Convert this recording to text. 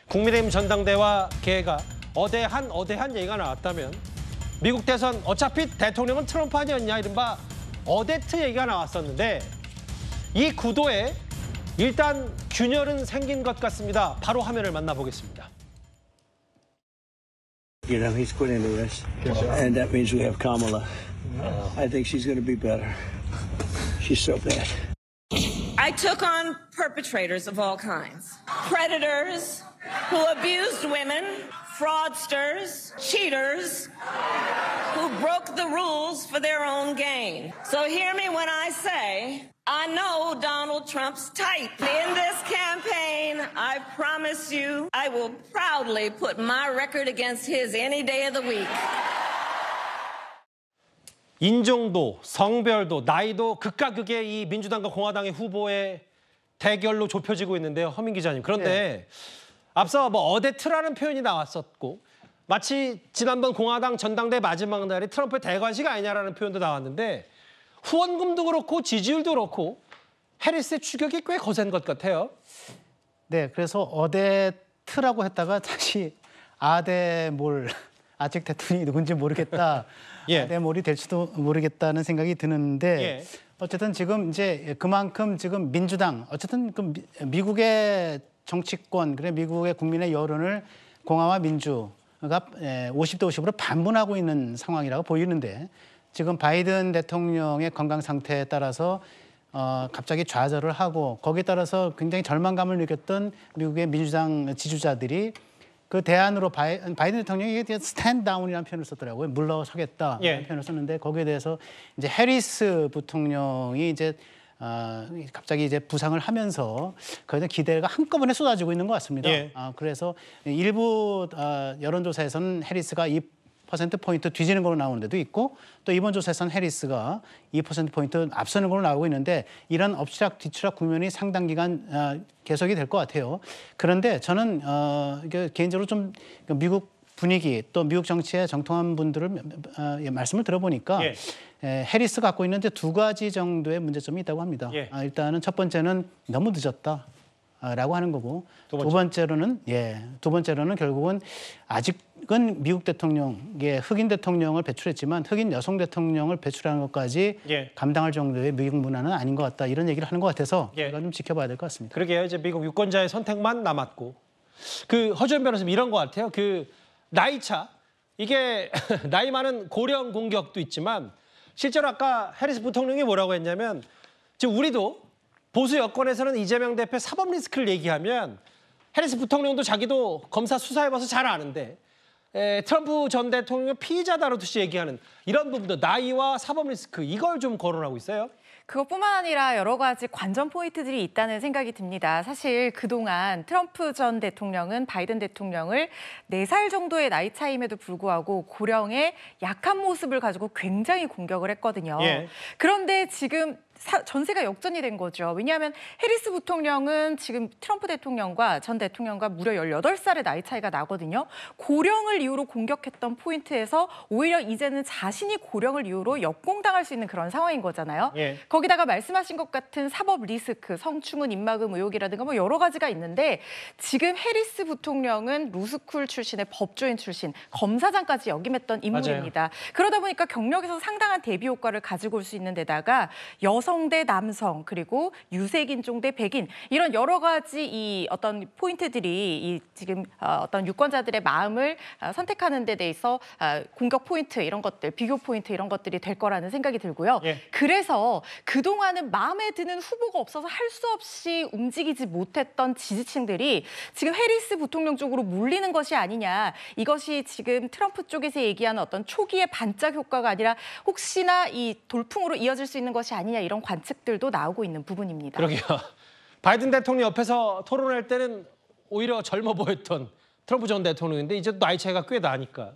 국민의힘 전당대와 개가 어대한 얘기가 나왔다면 미국 대선 어차피 대통령은 트럼프 아니었냐 이른바 어데트 얘기가 나왔었는데 이 구도에 일단 균열은 생긴 것 같습니다. 바로 화면을 만나보겠습니다. You know, he's quit into this, and that means we have Kamala. I think she's going to be better. She's so bad. I took on perpetrators of all kinds. Predators who abused women, fraudsters, cheaters who broke the rules for their own gain. So hear me when I say, I know Donald Trump's type. In this campaign, I promise you, I will proudly put my record against his any day of the week. 인종도, 성별도, 나이도 극과 극의 이 민주당과 공화당의 후보의 대결로 좁혀지고 있는데요. 허민 기자님. 그런데 앞서 어데트라는 표현이 나왔었고 마치 지난번 공화당 전당대 마지막 날이 트럼프의 대관식 아니냐라는 표현도 나왔는데 후원금도 그렇고 지지율도 그렇고 해리스의 추격이 꽤 거센 것 같아요. 네, 그래서 어데트라고 했다가 다시 아데몰, 아직 대통령이 누군지 모르겠다. 예. 아데몰이 될지도 모르겠다는 생각이 드는데 예. 어쨌든 지금 이제 그만큼 지금 민주당, 어쨌든 그 미국의 정치권, 그래 미국의 국민의 여론을 공화와 민주가 50대 50으로 반분하고 있는 상황이라고 보이는데 지금 바이든 대통령의 건강 상태에 따라서 갑자기 좌절을 하고 거기에 따라서 굉장히 절망감을 느꼈던 미국의 민주당 지지자들이 그 대안으로 바이든 대통령이 스탠다운이라는 표현을 썼더라고요. 물러서겠다라는 표현을 썼는데 거기에 대해서 이제 해리스 부통령이 이제 갑자기 이제 부상을 하면서 거기에 기대가 한꺼번에 쏟아지고 있는 것 같습니다. 그래서 일부 여론조사에서는 해리스가 2%포인트 뒤지는 걸로 나오는 데도 있고 또 이번 조사에서는 해리스가 2%포인트 앞서는 걸로 나오고 있는데 이런 엎치락뒤치락 국면이 상당 기간 계속이 될 것 같아요. 그런데 저는 개인적으로 좀 미국 분위기 또 미국 정치에 정통한 분들을 말씀을 들어보니까 해리스 갖고 있는 두 가지 정도의 문제점이 있다고 합니다. 일단은 첫 번째는 너무 늦었다라고 하는 거고 두 번째로는 결국은 아직은 미국 대통령의 흑인 대통령을 배출했지만 흑인 여성 대통령을 배출하는 것까지 감당할 정도의 미국 문화는 아닌 것 같다 이런 얘기를 하는 것 같아서 우리가 좀 지켜봐야 될 것 같습니다. 그러게요. 이제 미국 유권자의 선택만 남았고 그 허주연 변호사님 이런 것 같아요. 그 나이 차 이게 나이 많은 고령 공격도 있지만 실제로 아까 해리스 부통령이 뭐라고 했냐면 지금 우리도 보수 여권에서는 이재명 대표 사법 리스크를 얘기하면 해리스 부통령도 자기도 검사 수사해봐서 잘 아는데 트럼프 전 대통령의 피의자 다루듯이 얘기하는 이런 부분도 나이와 사법 리스크 이걸 좀 거론하고 있어요. 그것뿐만 아니라 여러 가지 관전 포인트들이 있다는 생각이 듭니다. 사실 그동안 트럼프 전 대통령은 바이든 대통령을 4살 정도의 나이 차임에도 불구하고 고령의 약한 모습을 가지고 굉장히 공격을 했거든요. 그런데 지금 전세가 역전이 된 거죠. 왜냐하면 해리스 부통령은 지금 트럼프 대통령과 전 대통령과 무려 18살의 나이 차이가 나거든요. 고령을 이유로 공격했던 포인트에서 오히려 이제는 자신이 고령을 이유로 역공당할 수 있는 그런 상황인 거잖아요. 거기다가 말씀하신 것 같은 사법 리스크, 성추문 입막음 의혹이라든가 여러 가지가 있는데 지금 해리스 부통령은 로스쿨 출신의 법조인 출신, 검사장까지 역임했던 인물입니다. 그러다 보니까 경력에서 상당한 대비 효과를 가지고 올 수 있는 데다가 여성 대 남성 그리고 유색인종 대 백인 이런 여러 가지 이 어떤 포인트들이 이 지금 어떤 유권자들의 마음을 선택하는 데 대해서 공격 포인트 이런 것들 비교 포인트 이런 것들이 될 거라는 생각이 들고요. 그래서 그동안은 마음에 드는 후보가 없어서 할 수 없이 움직이지 못했던 지지층들이 지금 해리스 부통령 쪽으로 몰리는 것이 아니냐. 이것이 지금 트럼프 쪽에서 얘기하는 어떤 초기의 반짝 효과가 아니라 혹시나 이 돌풍으로 이어질 수 있는 것이 아니냐 이런 관측들도 나오고 있는 부분입니다. 그러게요. 바이든 대통령 옆에서 토론할 때는 오히려 젊어 보였던 트럼프 전 대통령인데 이제 나이 차이가 꽤 나니까.